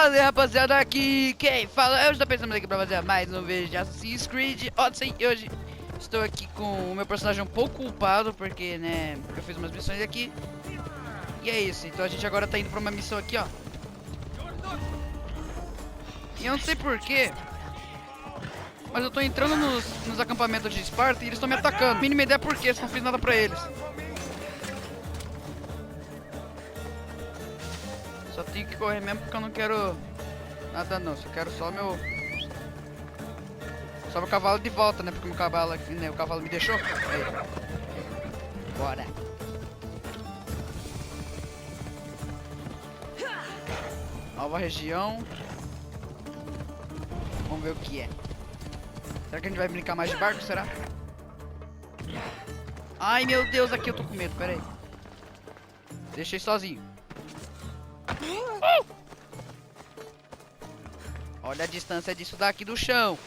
Fala aí, rapaziada, aqui quem fala? Eu estou pensando aqui pra fazer mais um vídeo de Assassin's Creed Odyssey. E hoje estou aqui com o meu personagem um pouco culpado, porque, né, eu fiz umas missões aqui. E é isso, então a gente agora tá indo pra uma missão aqui, ó. E eu não sei porquê, mas eu tô entrando nos acampamentos de Esparta e eles estão me atacando. Mínima ideia por quê, se não fiz nada pra eles. Só tenho que correr mesmo porque eu não quero nada não, só quero só meu cavalo de volta, né? Porque meu cavalo aqui, né? O cavalo me deixou. Aí. Bora. Nova região. Vamos ver o que é. Será que a gente vai brincar mais de barco? Será? Ai meu Deus, aqui eu tô com medo, pera aí. Deixei sozinho. Olha a distância disso daqui do chão.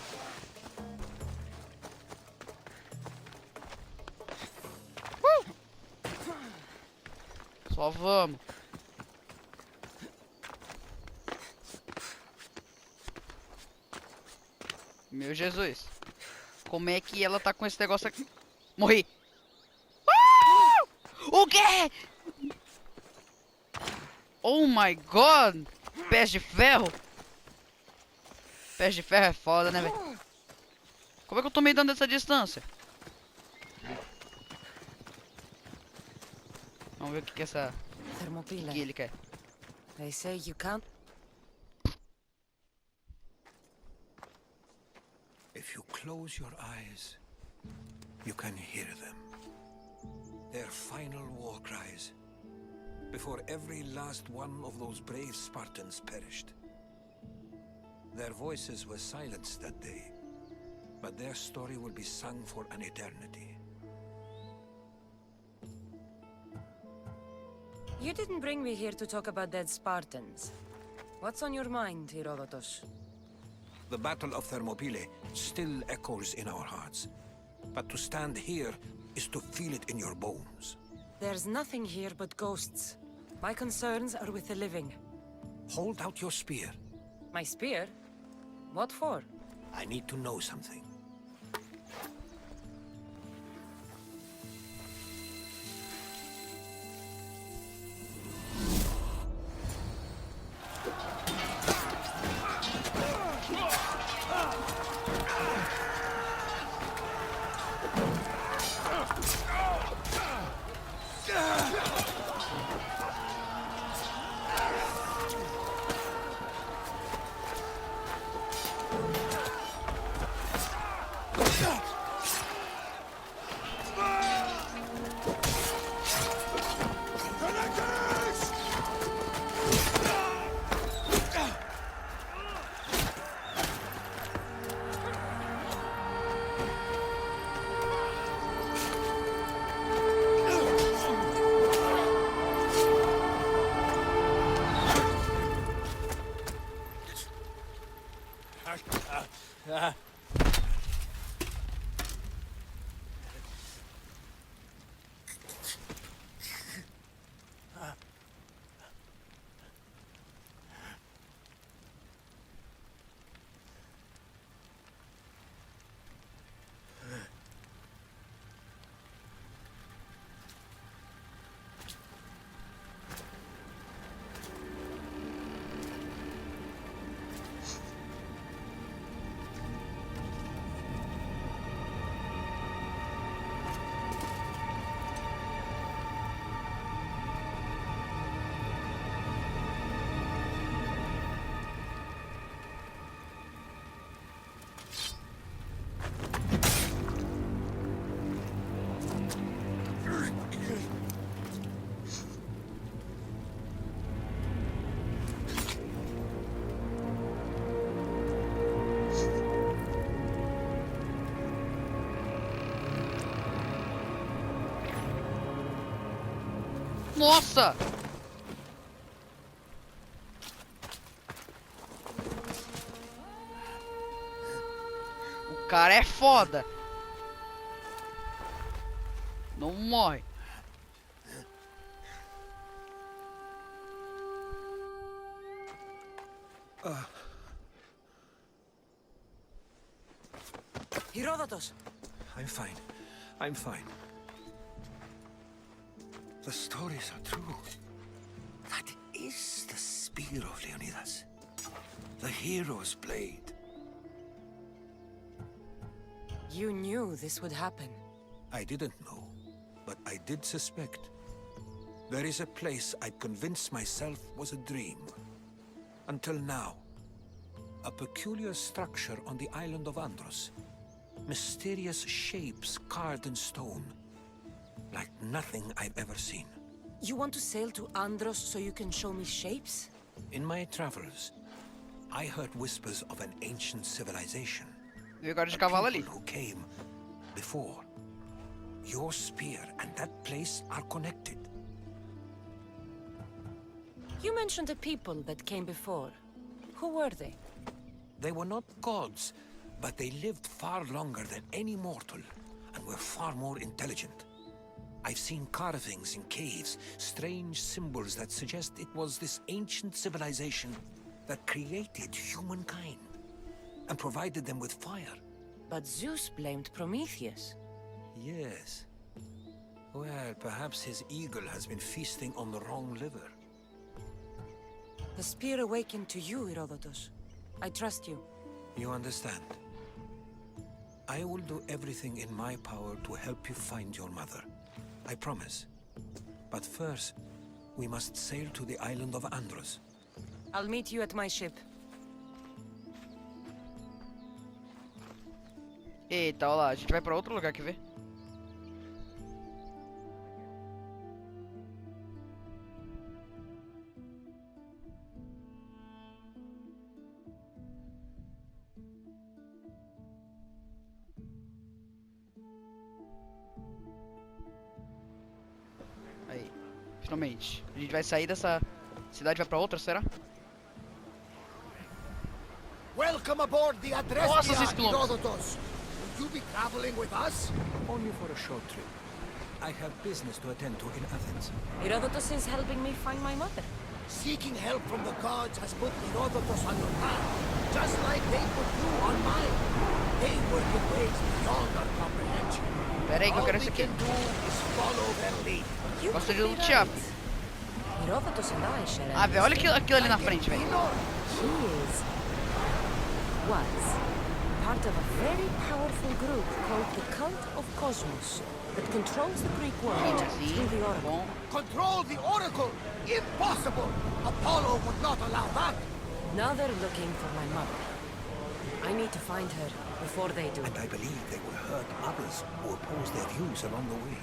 Só vamos. Meu Jesus. Como é que ela tá com esse negócio aqui? Morri. O quê? Oh my God. Pés de ferro. Pés de ferro é foda, né, velho? Como é que eu tomei dano dessa distância? Vamos ver o que essa... O que ele quer. They say you can't. If you close your eyes, you can hear them. Their final war cries, before every last one of those brave Spartans perished. Their voices were silenced that day, but their story will be sung for an eternity. You didn't bring me here to talk about dead Spartans. What's on your mind, Herodotus? The Battle of Thermopylae still echoes in our hearts, but to stand here is to feel it in your bones. There's nothing here but ghosts. My concerns are with the living. Hold out your spear. My spear? What for? I need to know something. Nossa! O cara é foda. Não morre. Herodotus! I'm fine. I'm fine. The stories are true. That is the spear of Leonidas. The hero's blade. You knew this would happen. I didn't know, but I did suspect. There is a place I'd convinced myself was a dream. Until now. A peculiar structure on the island of Andros. Mysterious shapes carved in stone. Like nothing I've ever seen. You want to sail to Andros so you can show me shapes? In my travels, I heard whispers of an ancient civilization. Viu agora de cavalo ali. People who came before. Your spear and that place are connected. You mentioned a people that came before. Who were they? They were not gods, but they lived far longer than any mortal, and were far more intelligent. I've seen carvings in caves, strange symbols that suggest it was this ancient civilization that created humankind, and provided them with fire. But Zeus blamed Prometheus. Yes. Well, perhaps his eagle has been feasting on the wrong liver. The spear awakened to you, Herodotus. I trust you. You understand? I will do everything in my power to help you find your mother. I promise. But first, we must sail to the island of Andros. I'll meet you at my ship. Eita, olha lá, a gente vai pra outro lugar, quer ver? Aí, finalmente. A gente vai sair dessa cidade e vai pra outra, será? Welcome aboard the Nossa, Odyssey, 6 quilômetros. Herodotus. Will you be traveling with us? Only for a short trip. I have business to attend to in Athens. Herodotus is helping me find my mother. Seeking help from the gods has put Herodotus on your path, just like they put you on mine. They work in ways beyond our comprehension. Pera aí que eu All quero we isso aqui. can do is follow their lead. You Gosto de could be lutear. right. Herodotus and I share Ah, velho, olha aquilo ali na frente, velho. He was part of a very powerful group called the Cult of Cosmos that controls the Greek world Assim, through the tá Oracle. bom. Control the Oracle! Impossible! Apollo would not allow that! Now they're looking for my mother. I need to find her before they do. And I believe they will hurt others who oppose their views along the way.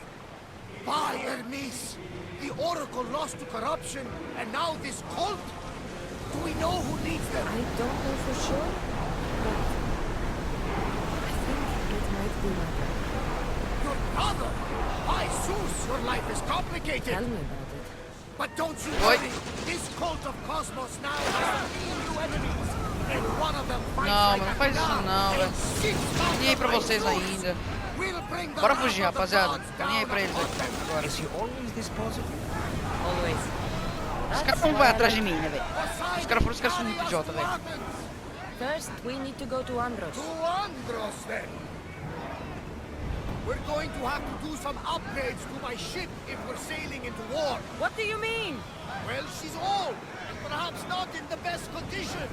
By Hermes! The Oracle lost to corruption, and now this cult? Do we know who leads them? I don't know for sure, but I think it might be my brother. Your brother? By Zeus, your life is complicated! Tell me about it. But don't you Oi. worry! This cult of Cosmos now has 3 new enemies! And one of them fights Não, like mas não a faz isso Goliath não, and velho. sits Tô nem aí pra like vocês Zeus. ainda. We'll bring the Bora wrath fugir, of the rapaziada. gods Tô nem aí down pra eles upon aqui them. agora. Is he always this positive? Always. Os caras não vão atrás de mim, né, velho? Os caras foram, os caras são muito idiota, velho. First, we need to go to Andros. To Andros, then. We're going to have to do some upgrades to my ship if we're sailing into war. What do you mean? Well, she's old, and perhaps not in the best condition.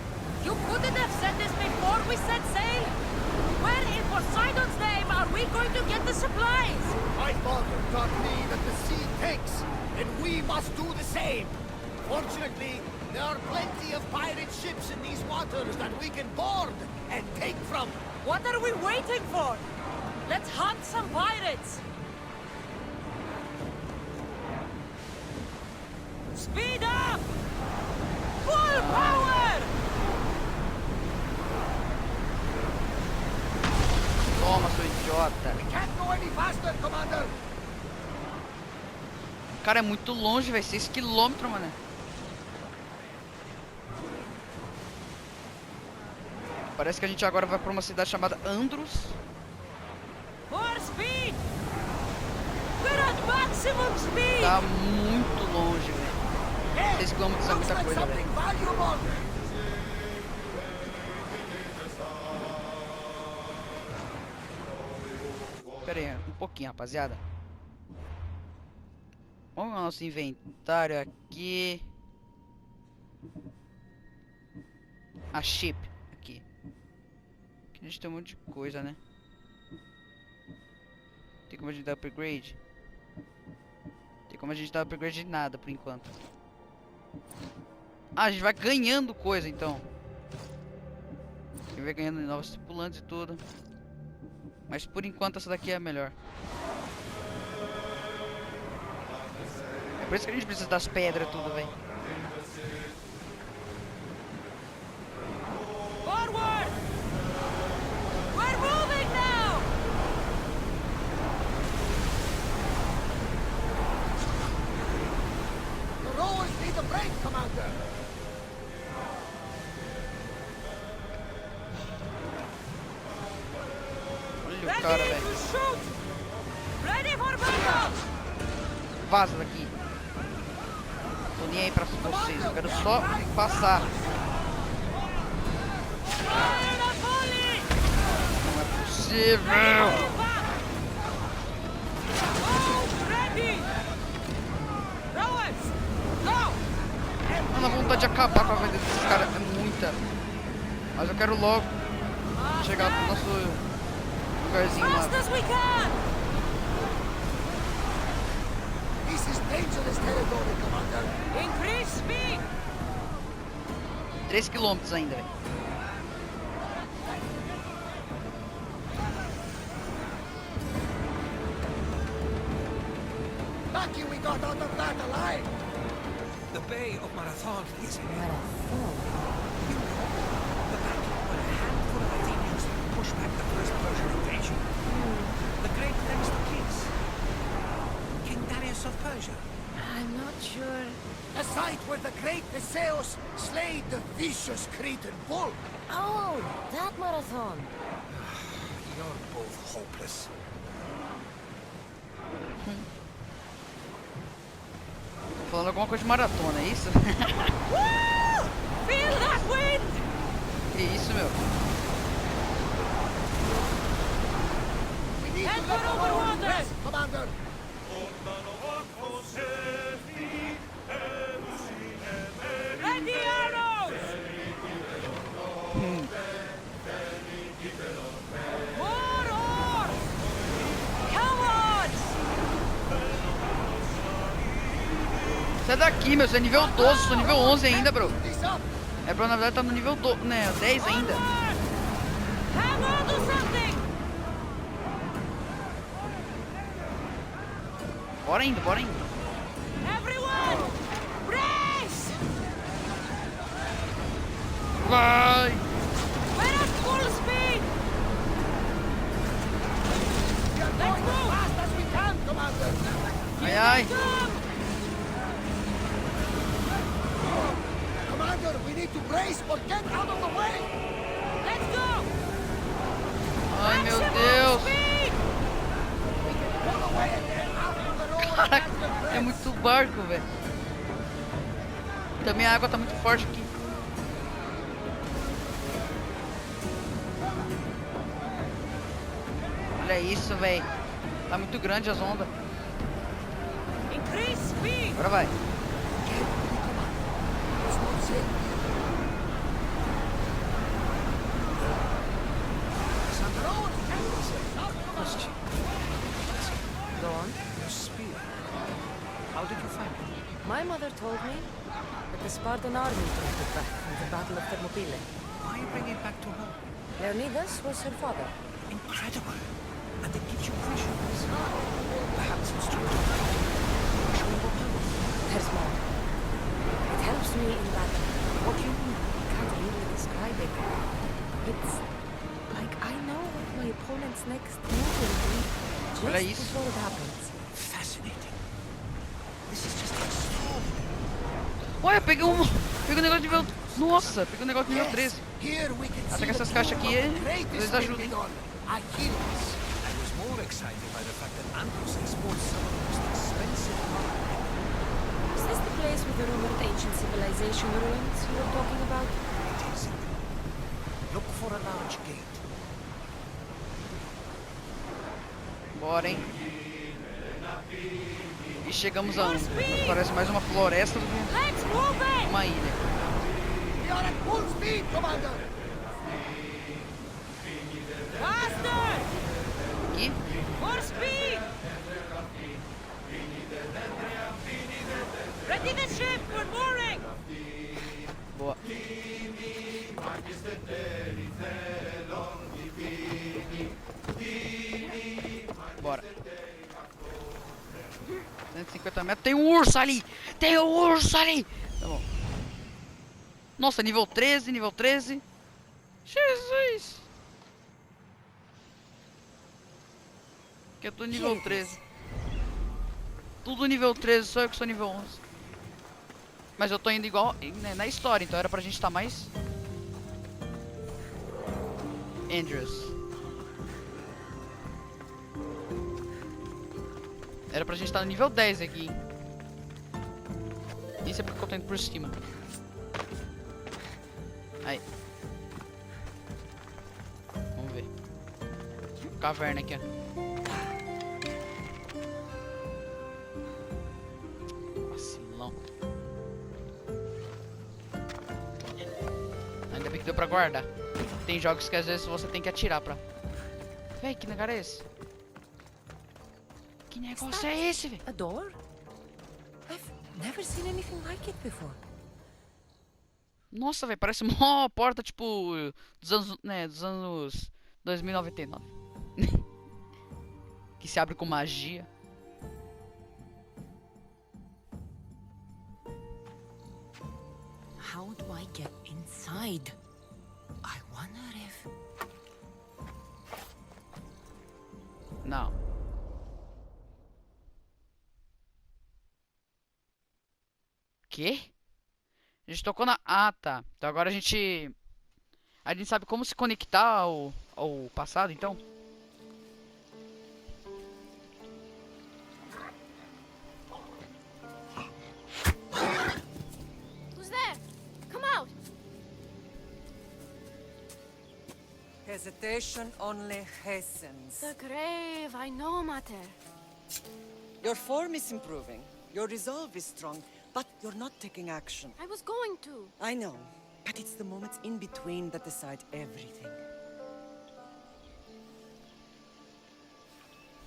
You couldn't have said this before we set sail. Where in Poseidon's name are we going to get the supplies? My father taught me that the sea takes, and we must do the same. Fortunately, there are plenty of pirate ships in these waters that we can board and take from. What are we waiting for? Let's hunt some pirates. Speed up! Full power! Toma, seu idiota. We can't go any faster, Commander. Cara, é muito longe, velho. 6 km, mano. Parece que a gente agora vai pra uma cidade chamada Andros. More speed! We're at maximum speed! Tá muito longe, velho. 6 km é Looks muita like coisa, velho. something valuable. pouquinho, rapaziada. Vamos ao nosso inventário aqui. A ship aqui. Aqui a gente tem um monte de coisa, né? Tem como a gente dar upgrade? Tem como a gente dar upgrade de nada por enquanto. Ah, a gente vai ganhando coisa então. A gente vai ganhando novos tripulantes e tudo. Mas por enquanto essa daqui é a melhor. É por isso que a gente precisa das pedras e tudo, velho. Forward! We're moving now! The rowers need a break, Commander. Olha o cara, Ready velho. to shoot! Ready for battle! Vaza daqui. Tô nem aí pra vocês, eu quero só passar. Fire the volley! Não é possível. Move back! Oh, ready! Rowers, go! Mano, a vontade de acabar com a vida desses caras é muita. Mas eu quero logo chegar pro nosso lugarzinho lá. Fast as we can! This is dangerous territory, Commander. Increase speed! 3 km ainda, velho. Lucky we got out of that alive. The Bay of Marathon is here. Marathon? You know, the battle where a handful of Athenians pushed back the first Persian invasion. The great Themistocles. King Darius of Persia. I'm not sure. The site where the great Theseus slayed the vicious Cretan bull. Oh, that marathon. You're both hopeless. Falando alguma coisa de maratona, é isso? Woo! Feel that wind! Que isso, meu? We need Head to let for the rowers overwater. rest, Commander. Ready arrows! More oars! Come on! Sai daqui, meu. Você é nível 12, sou nível 11 ainda, bro. This up. É pra na verdade tá no nível 10 ainda. Onward! Hang on to something! Bora indo, bora indo. Everyone! Brace! Vai! We're at full speed! We are going as fast as we can, Commander. Ai, ai. Come! Commander, we need to brace or get out of the way. Let's go! Ai, meu Maximum Deus. speed! We can pull away again after the rowers Caraca, catch their breath. é muito barco, velho. Também a água tá muito forte aqui. Olha isso, velho. Tá muito grande as ondas. Increase speed! Agora vai. It's not safe. The rowers catch themselves. Question. Go on. Your spear. How did you find it? My mother told me that the Spartan army brought it back from the Battle of Thermopylae. Why bring it back to home? Leonidas was her father. Incredible. And it gives you visions. Perhaps it's trying to guide you. Show you what happens. There's more. It helps me in battle. What do you mean? I can't really describe it. It's like I know what my opponent's next move will be Olha just isso. before it happens. Fascinating. This is just extraordinary. Olha, peguei um negócio de nível... Nossa, peguei um negócio de nível 13. Here we can Até see que the essas caixas aqui, greatest eles thing ajudem. done. Achilles. I was more excited by the fact that Andros exports some of the most expensive art. Is this the place with the rumored ancient civilization ruins you were talking about? It is. Look for a large gate. Bora, hein? E chegamos a parece mais uma floresta do que Let's move it! uma ilha. We are at full speed, Commander! Faster! Aqui? More speed! Ready the ship! We're mooring! Boa. Bora. 150 metros. Tem um urso ali! Tem um urso ali! Tá bom. Nossa, nível 13, nível 13. Jesus! Que eu tô nível 13. Tudo nível 13, só eu que sou nível 11. Mas eu tô indo igual né, na história, então era pra gente estar mais... Andrews. Era pra gente estar no nível 10 aqui. Isso é porque eu tô indo por cima. Aí. Vamos ver. Caverna aqui, ó. Vacilão. Ainda bem que deu pra guardar. Tem jogos que às vezes você tem que atirar pra... Véi, que negócio é esse? Que negócio é esse, velho? A door? I've never seen anything like it before. Nossa, velho, parece uma porta, tipo, dos anos, né, dos anos 2099. Que se abre com magia. How do I get inside? I wonder if... Não. Quê? A gente tocou na... Ah, tá. Então agora a gente... A gente sabe como se conectar ao passado, então? Who's there? Come out! Hesitation only hastens. The grave, I know, Mater. Your form is improving. Your resolve is strong, but you're not taking action. I was going to. I know, but it's the moments in between that decide everything.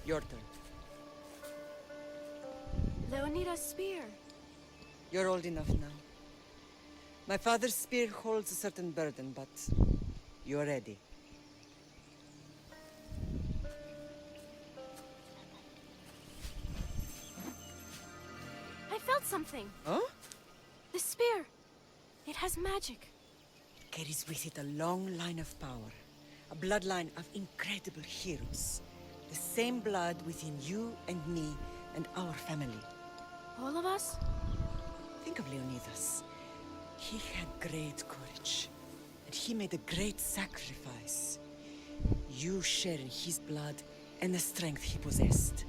Your turn. Leonida's spear. You're old enough now. My father's spear holds a certain burden, but you're ready. I felt something. Huh? The spear. It has magic. Carries with it a long line of power. A bloodline of incredible heroes. The same blood within you and me and our family. All of us? Think of Leonidas. He had great courage. And he made a great sacrifice. You share in his blood and the strength he possessed.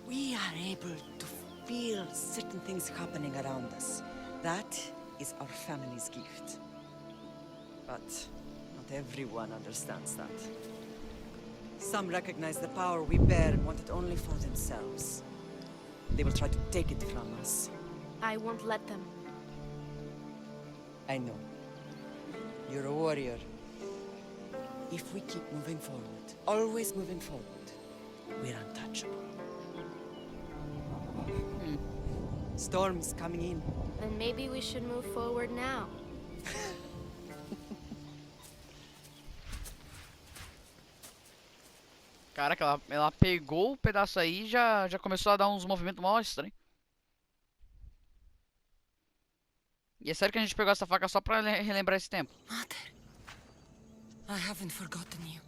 We are able to feel certain things happening around us. That is our family's gift. But not everyone understands that. Some recognize the power we bear and want it only for themselves. They will try to take it from us. I won't let them. I know. You're a warrior. If we keep moving forward, always moving forward, we're untouchable. Storm's coming in. Then maybe we should move forward now. Caraca, ela pegou o pedaço aí e já começou a dar uns movimentos mó estranhos. E é sério que a gente pegou essa faca só pra relembrar esse tempo? Mother, I haven't forgotten you.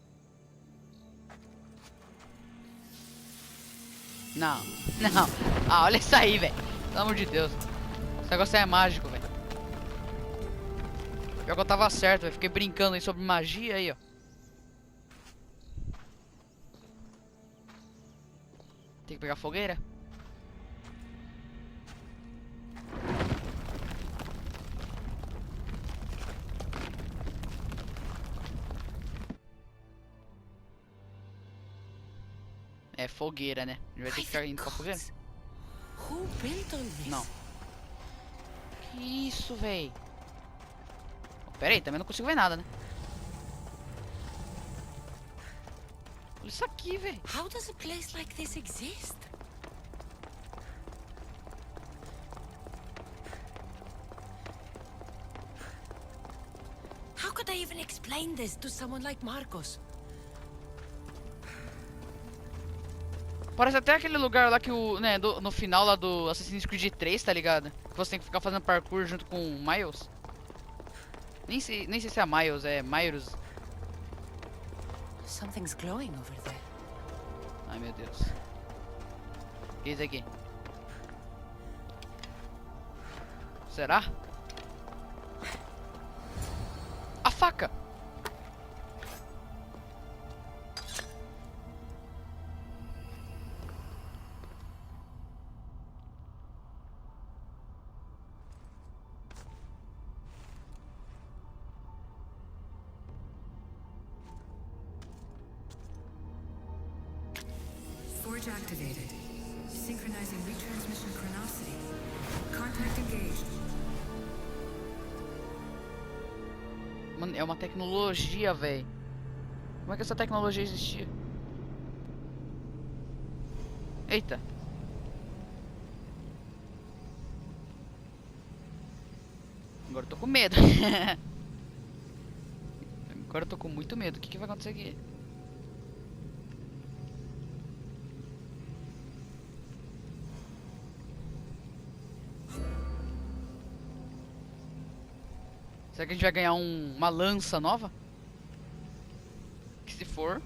Não, não. Ah, olha isso aí, velho. Pelo amor de Deus. Esse negócio é mágico, velho. Pior que eu tava certo, velho. Fiquei brincando aí sobre magia aí, ó. Tem que pegar fogueira? É fogueira, né? A gente vai ter que ficar indo pra fogueira? Who built all this? Não. Que isso, véi? Pera aí, também não consigo ver nada, né? Olha isso aqui, véi. How does a place like this exist? How could I even explain this to someone like Marcos? Parece até aquele lugar lá que o, né, no final lá do Assassin's Creed 3, tá ligado? Que você tem que ficar fazendo parkour junto com o Miles. Nem sei se é a Miles, é Myros. Something's glowing over there. Ai, meu Deus. O que é isso aqui? Será? A faca! Forge activated. Synchronizing retransmission chronicity. Contact engaged. Mano, é uma tecnologia, véi. Como é que essa tecnologia existia? Eita. Agora eu tô com medo. Agora eu tô com muito medo. O que vai acontecer aqui? Será que a gente vai ganhar uma lança nova? Que se for...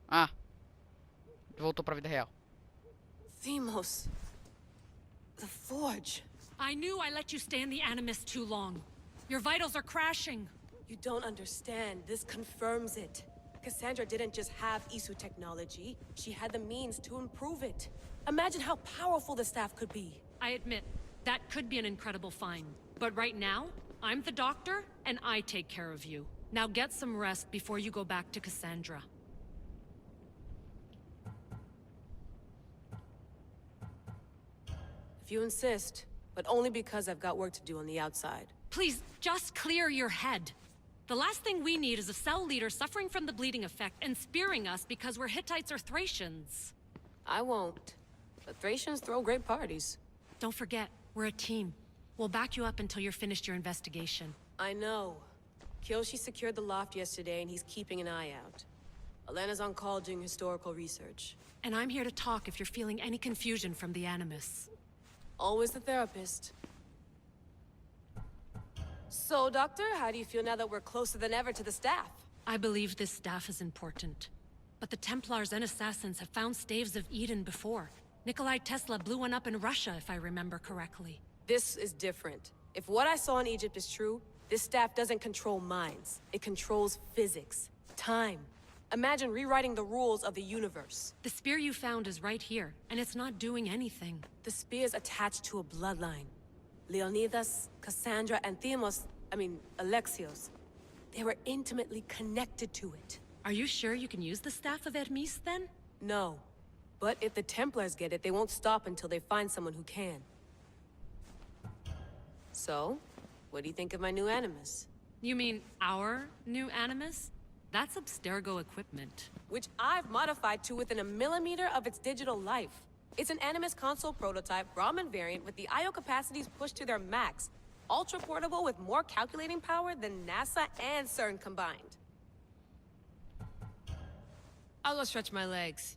Ah. Voltou pra vida real. Themos. The Forge. I knew I let you stay in the Animus too long. Your vitals are crashing. You don't understand. This confirms it. Cassandra didn't just have Isu technology. She had the means to improve it. Imagine how powerful the staff could be. I admit, that could be an incredible find. But right now, I'm the doctor, and I take care of you. Now get some rest before you go back to Cassandra. If you insist, but only because I've got work to do on the outside. Please, just clear your head. The last thing we need is a cell leader suffering from the bleeding effect and spearing us because we're Hittites or Thracians. I won't. The Thracians throw great parties. Don't forget, we're a team. We'll back you up until you're finished your investigation. I know. Kyoshi secured the loft yesterday and he's keeping an eye out. Elena's on call doing historical research. And I'm here to talk if you're feeling any confusion from the Animus. Always the therapist. So, Doctor, how do you feel now that we're closer than ever to the staff? I believe this staff is important. But the Templars and Assassins have found staves of Eden before. Nikolai Tesla blew one up in Russia, if I remember correctly. This is different. If what I saw in Egypt is true, this staff doesn't control minds. It controls physics, time. Imagine rewriting the rules of the universe. The spear you found is right here, and it's not doing anything. The spear's attached to a bloodline. Leonidas, Cassandra, and Alexios. They were intimately connected to it. Are you sure you can use the Staff of Hermes, then? No. But if the Templars get it, they won't stop until they find someone who can. So, what do you think of my new Animus? You mean our new Animus? That's Abstergo equipment. Which I've modified to within a millimeter of its digital life. It's an Animus console prototype, Brahmin variant, with the I/O capacities pushed to their max. Ultra-portable with more calculating power than NASA and CERN combined. I'll go stretch my legs.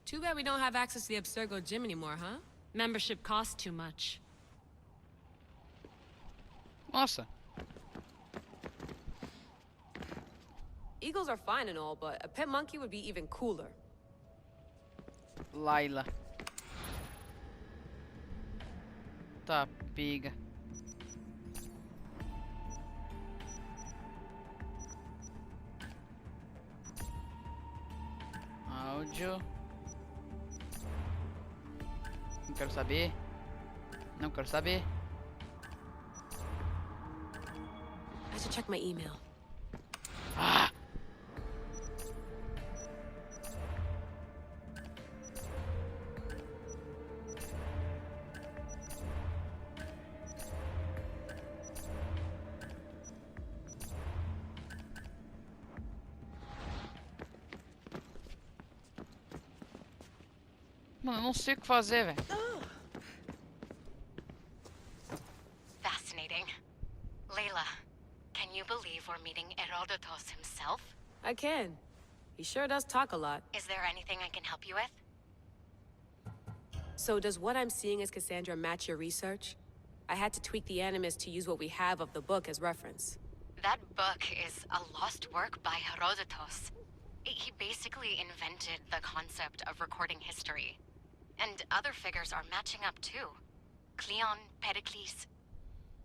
Too bad we don't have access to the Abstergo gym anymore, huh? Membership costs too much. Nossa. Eagles are fine and all, but a pet monkey would be even cooler. Laila. Tá, pega. Áudio. Não quero saber. Não quero saber. I should check my email. Ah! Mano, eu não sei o que fazer, velho. Fascinating. Layla, can you believe we're meeting Herodotus himself? I can. He sure does talk a lot. Is there anything I can help you with? So does what I'm seeing as Cassandra match your research? I had to tweak the animus to use what we have of the book as reference. That book is a lost work by Herodotus. He basically invented the concept of recording history. And other figures are matching up too. Cleon, Pericles.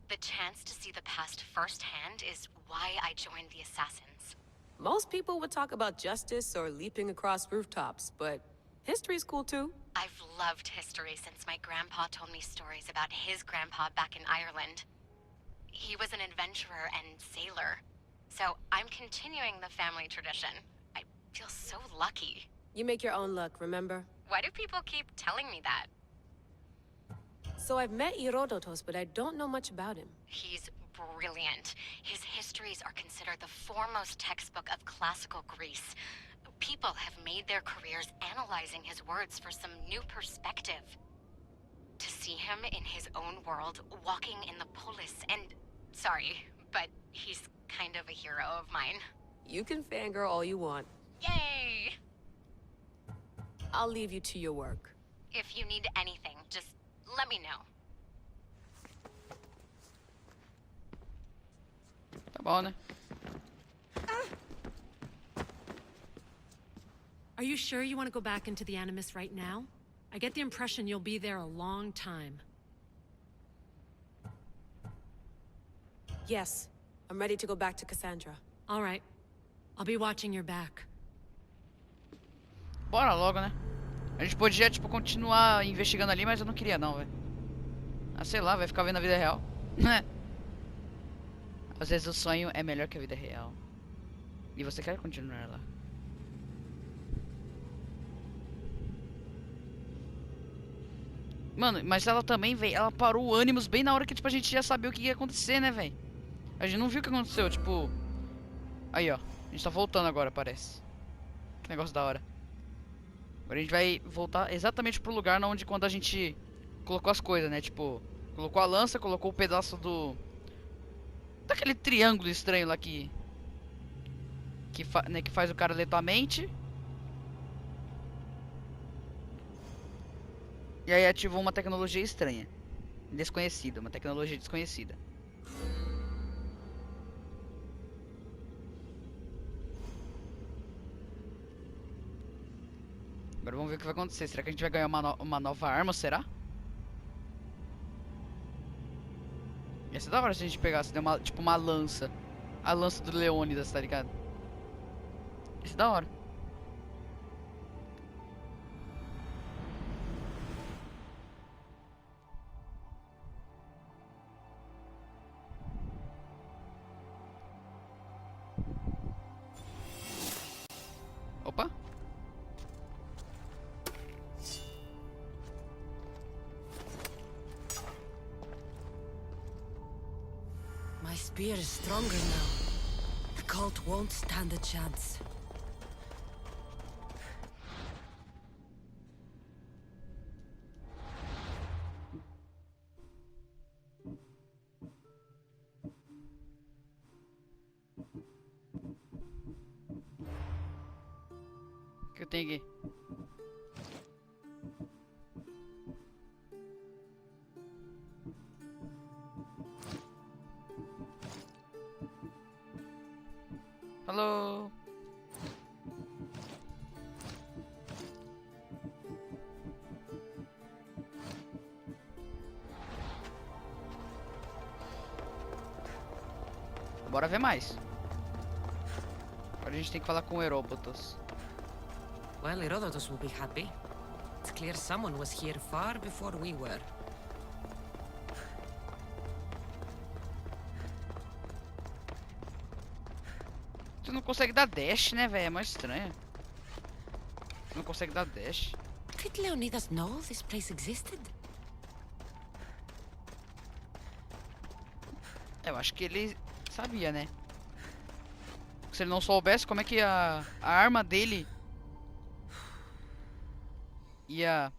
The chance to see the past firsthand is why I joined the Assassins. Most people would talk about justice or leaping across rooftops, but history's cool too. I've loved history since my grandpa told me stories about his grandpa back in Ireland. He was an adventurer and sailor. So I'm continuing the family tradition. I feel so lucky. You make your own luck, remember? Why do people keep telling me that? So I've met Herodotus, but I don't know much about him. He's brilliant. His histories are considered the foremost textbook of classical Greece. People have made their careers analyzing his words for some new perspective. To see him in his own world, walking in the polis, and... Sorry, but he's kind of a hero of mine. You can fangirl all you want. Yay! I'll leave you to your work. If you need anything, just let me know. Tá bom, né? Are you sure you want to go back into the Animus right now? I get the impression you'll be there a long time. Yes, I'm ready to go back to Cassandra. All right. I'll be watching your back. Bora logo, né? A gente podia, tipo, continuar investigando ali, mas eu não queria não, velho. Ah, sei lá, vai ficar vendo a vida real. Às vezes o sonho é melhor que a vida real. E você quer continuar lá. Mano, mas ela também, velho, ela parou o ânimos bem na hora que, tipo, a gente já sabia o que ia acontecer, né, velho? A gente não viu o que aconteceu, tipo... Aí, ó. A gente tá voltando agora, parece. Que negócio da hora. Agora a gente vai voltar exatamente pro lugar onde quando a gente colocou as coisas, né? Tipo, colocou a lança, colocou o pedaço do... Daquele triângulo estranho lá que faz o cara ler tua mente. E aí ativou uma tecnologia estranha. Desconhecida, uma tecnologia desconhecida. Agora vamos ver o que vai acontecer. Será que a gente vai ganhar uma nova arma, será? Ia ser da hora se a gente pegasse, né, tipo uma lança. A lança do Leônidas, tá ligado? Ia ser da hora. Opa. My spear is stronger now. The cult won't stand a chance. O que eu tenho aqui? Alô? Bora ver mais. Agora a gente tem que falar com o Heródotus. Well, Herodotus will be happy. It's clear someone was here far before we were. Tu não consegue dar dash, né, velho? É mais estranho. Não consegue dar dash. Did Leonidas know this place existed? Eu acho que ele sabia, né? Se ele não soubesse, como é que a arma dele ia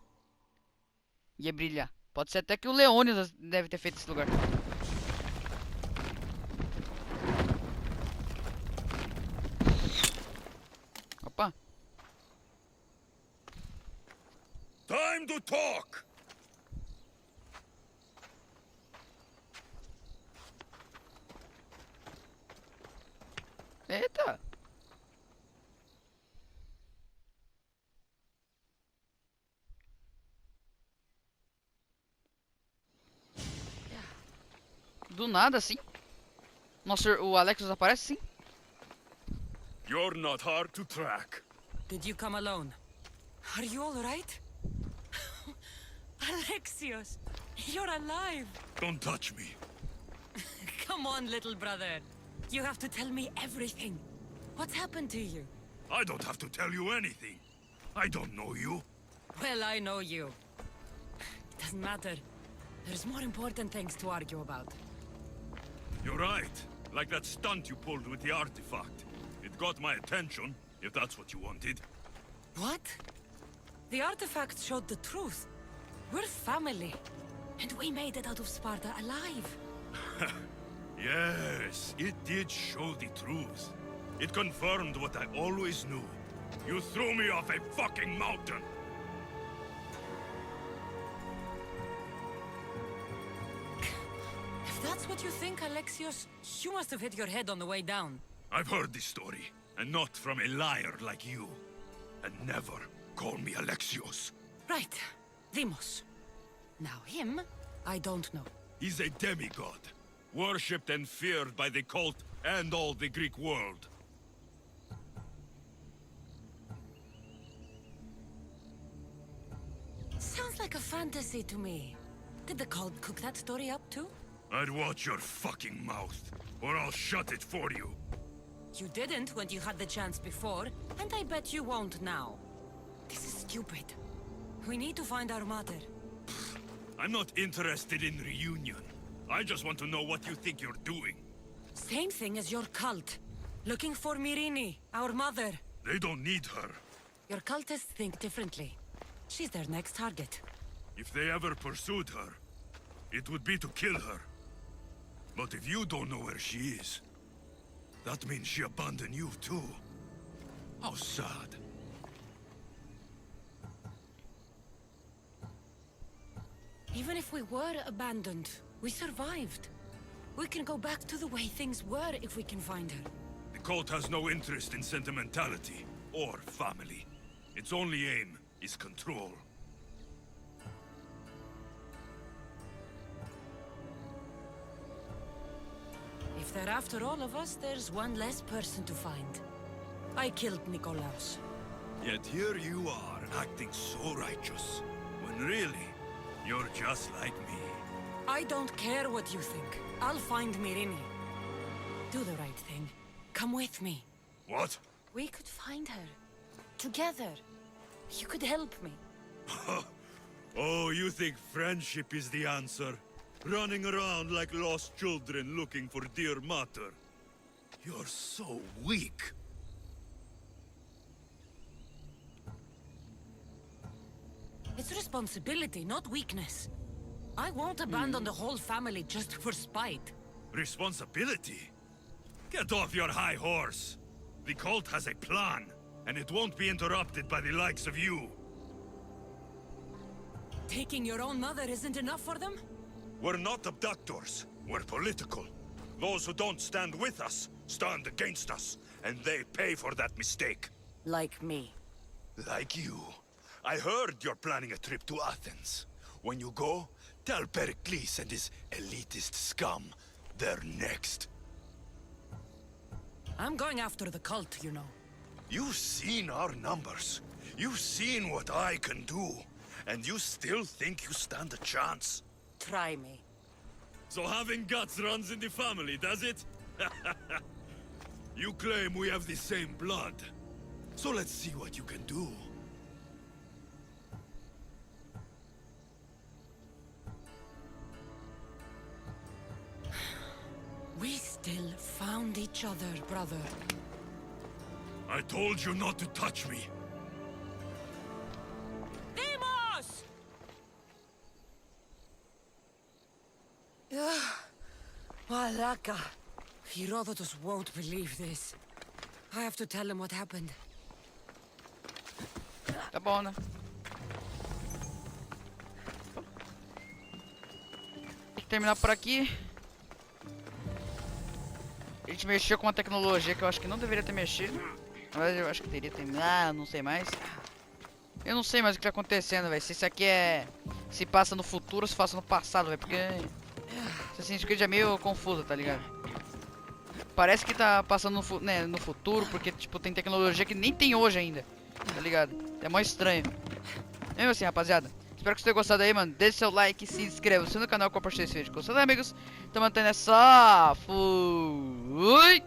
brilhar? Pode ser até que o Leônidas deve ter feito esse lugar. Opa. Time to talk! Eita. Do nada, assim. Nossa, o Alexis aparece, sim. You're not hard to track. Did you come alone? Are you all right? Alexios, you're alive. Don't touch me. Come on, little brother. You have to tell me everything. What's happened to you? I don't have to tell you anything. I don't know you. Well, I know you. It doesn't matter. There's more important things to argue about. You're right. Like that stunt you pulled with the artifact. It got my attention, if that's what you wanted. What? The artifact showed the truth. We're family. And we made it out of Sparta alive. Yes, it did show the truth. It confirmed what I always knew. You threw me off a fucking mountain! If that's what you think, Alexios, you must have hit your head on the way down. I've heard this story, and not from a liar like you. And never call me Alexios. Right. Demos. Now him, I don't know. He's a demigod, worshipped and feared by the cult and all the Greek world. Sounds like a fantasy to me. Did the cult cook that story up too? I'd watch your fucking mouth, or I'll shut it for you. You didn't when you had the chance before, and I bet you won't now. This is stupid. We need to find our mother. I'm not interested in reunion. I just want to know what you think you're doing. Same thing as your cult. Looking for Myrine, our mother. They don't need her. Your cultists think differently. She's their next target. If they ever pursued her, it would be to kill her. But if you don't know where she is, that means she abandoned you too. How sad. Even if we were abandoned, we survived. We can go back to the way things were if we can find her. The cult has no interest in sentimentality or family. Its only aim is control. If they're after all of us, there's one less person to find. I killed Nikolaos. Yet here you are, acting so righteous, when really, you're just like me. I don't care what you think. I'll find Myrine. Do the right thing. Come with me. What? We could find her. Together. You could help me. Oh, you think friendship is the answer? Running around like lost children looking for dear mater. You're so weak. It's responsibility, not weakness. I won't abandon the whole family just for spite. Responsibility? Get off your high horse. The cult has a plan, and it won't be interrupted by the likes of you. Taking your own mother isn't enough for them? We're not abductors. We're political. Those who don't stand with us, stand against us, and they pay for that mistake. Like me. Like you. I heard you're planning a trip to Athens. When you go, tell Pericles and his elitist scum they're next. I'm going after the cult, you know. You've seen our numbers. You've seen what I can do. And you still think you stand a chance? Try me. So having guts runs in the family, does it? You claim we have the same blood. So let's see what you can do. We still found each other, brother. I told you not to touch me. Demos! Malaka. Herodotus won't believe this. I have to tell him what happened. Tá bom, né? Tem que terminar por aqui. A gente mexeu com uma tecnologia que eu acho que não deveria ter mexido. Mas eu acho que teria terminado, não sei mais. Eu não sei mais o que tá acontecendo, velho. Se isso aqui é... se passa no futuro ou se passa no passado, velho. Porque... Assassin's Creed é meio confuso, tá ligado? Parece que tá passando no futuro, porque, tipo, tem tecnologia que nem tem hoje ainda. Tá ligado? É mó estranho. Mesmo assim, rapaziada. Espero que vocês tenham gostado aí, mano. Deixe seu like, se inscreva no canal, compartilhe esse vídeo com seus amigos. Tamo mantendo essa. Fui!